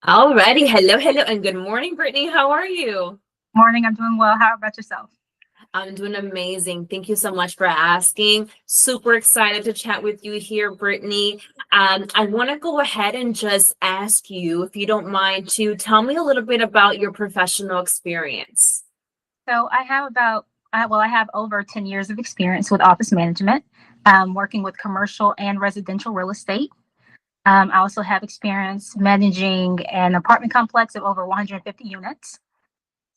Alrighty. Hello, and good morning, Brittany. How are you? Morning, I'm doing well. How about yourself? I'm doing amazing. Thank you so much for asking. Super excited to chat with you here, Brittany. I want to go ahead and just ask you, if you don't mind, to tell me a little bit about your professional experience. So I have over 10 years of experience with office management, working with commercial and residential real estate. I also have experience managing an apartment complex of over 150 units.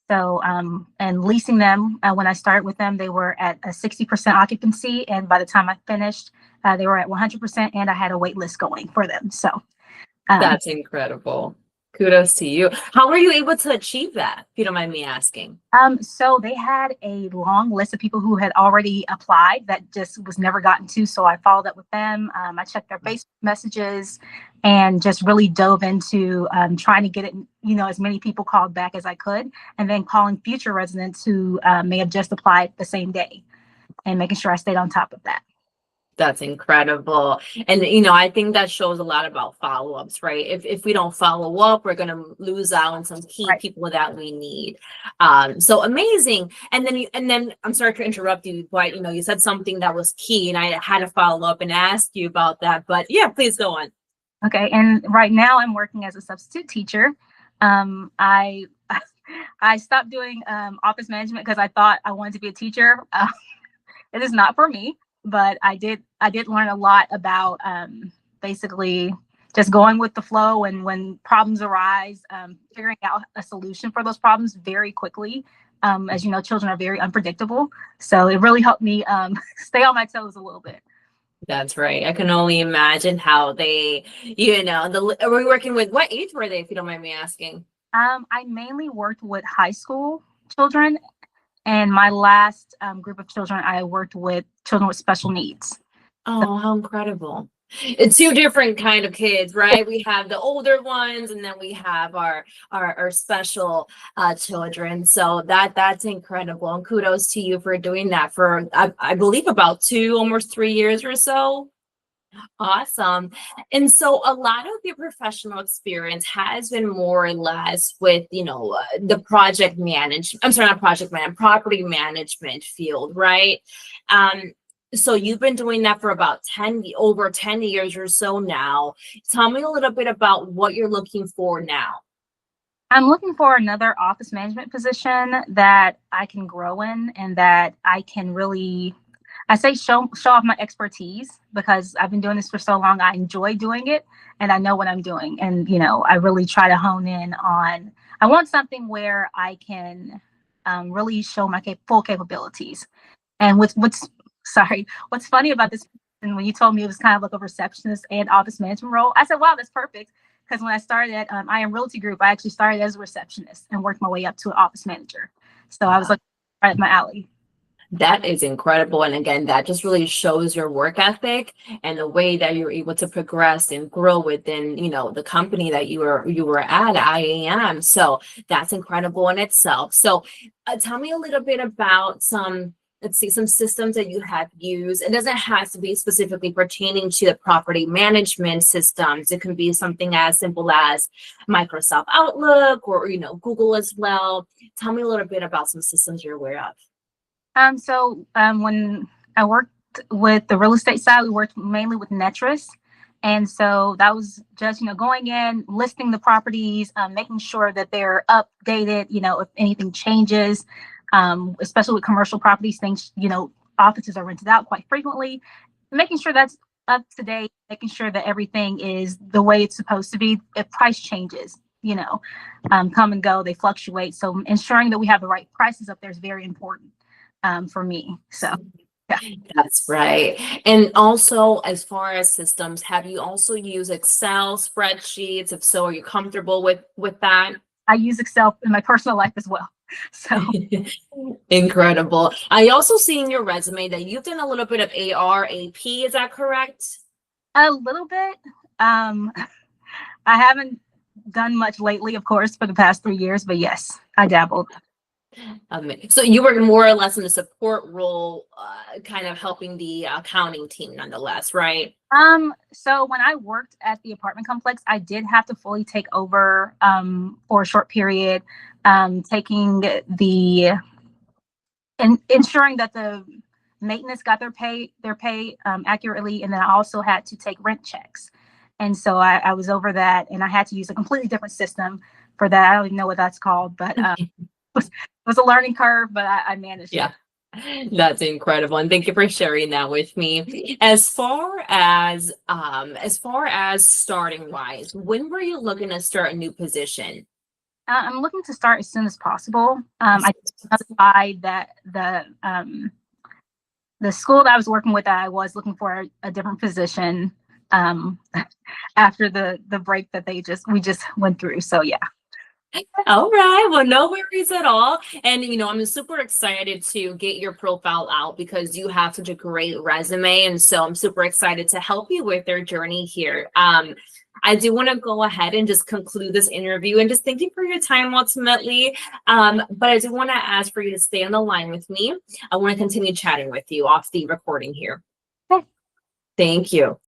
And leasing them, when I started with them, they were at a 60% occupancy. And by the time I finished, they were at 100%, and I had a wait list going for them. Um, That's incredible. Kudos to you. How were you able to achieve that, if you don't mind me asking? so they had a long list of people who had already applied that just was never gotten to. So I followed up with them. I checked their Facebook messages and just really dove into trying to get it, as many people called back as I could, and then calling future residents who may have just applied the same day and making sure I stayed on top of that. That's incredible. And I think that shows a lot about follow-ups, right? If we don't follow up, we're gonna lose out on some key Right. people that we need. So amazing. And then I'm sorry to interrupt you, but you said something that was key, and I had to follow up and ask you about that. But yeah, please go on. Okay. And right now I'm working as a substitute teacher. I I stopped doing office management because I thought I wanted to be a teacher. It is not for me, but I did learn a lot about basically just going with the flow, and when problems arise, figuring out a solution for those problems very quickly. As you know, children are very unpredictable, so it really helped me stay on my toes a little bit. That's right. I can only imagine how are we working with, what age were they, if you don't mind me asking? I mainly worked with high school children, and my last group of children, I worked with children with special needs. Oh, how incredible. It's two different kind of kids, right? We have the older ones, and then we have our special children. So that's incredible. And kudos to you for doing that for I believe about 2, almost 3 years or so. Awesome. And so a lot of your professional experience has been more or less with, the project manage, I'm sorry, not project man, property management field, right? Um, so you've been doing that for about over 10 years or so now. Tell me a little bit about what you're looking for now. I'm looking for another office management position that I can grow in, and that I can really, I say, show off my expertise, because I've been doing this for so long. I enjoy doing it, and I know what I'm doing. And I really try to hone in on. I want something where I can really show my full capabilities. And what's sorry, what's funny about this? And when you told me it was kind of like a receptionist and office management role, I said, "Wow, that's perfect." Because when I started at I Am Realty Group, I actually started as a receptionist and worked my way up to an office manager. So I was like right at my alley. That is incredible. And again, that just really shows your work ethic and the way that you're able to progress and grow within, the company that you were at IAM. So that's incredible in itself. So tell me a little bit about let's see, some systems that you have used. It doesn't have to be specifically pertaining to the property management systems. It can be something as simple as Microsoft Outlook, or, Google as well. Tell me a little bit about some systems you're aware of. When I worked with the real estate side, we worked mainly with Netris. And so that was just, going in, listing the properties, making sure that they're updated, if anything changes, especially with commercial properties, things, offices are rented out quite frequently, making sure that's up to date, making sure that everything is the way it's supposed to be. If price changes, come and go, they fluctuate. So ensuring that we have the right prices up there is very important for me. So, yeah, That's right. And also, as far as systems, have you also used Excel spreadsheets? If so, are you comfortable with that? I use Excel in my personal life as well. So, Incredible. I also see in your resume that you've done a little bit of AR/AP. Is that correct? a little bit. Um, I haven't done much lately, of course, for the past 3 years, but yes, I dabbled. So you were more or less in the support role, kind of helping the accounting team nonetheless, right? So when I worked at the apartment complex, I did have to fully take over for a short period, taking the and ensuring that the maintenance got their pay accurately, and then I also had to take rent checks. And so I was over that, and I had to use a completely different system for that. I don't even know what that's called, but it was a learning curve, but I managed Yeah. it. That's incredible. And thank you for sharing that with me. As far as starting wise, when were you looking to start a new position? I'm looking to start as soon as possible. I notified that the school that I was working with, I was looking for a different position um, after the break that we just went through. So yeah. All right. Well, no worries at all. And, I'm super excited to get your profile out because you have such a great resume. And so I'm super excited to help you with your journey here. I do want to go ahead and just conclude this interview and just thank you for your time ultimately. But I do want to ask for you to stay on the line with me. I want to continue chatting with you off the recording here. Okay. Thank you.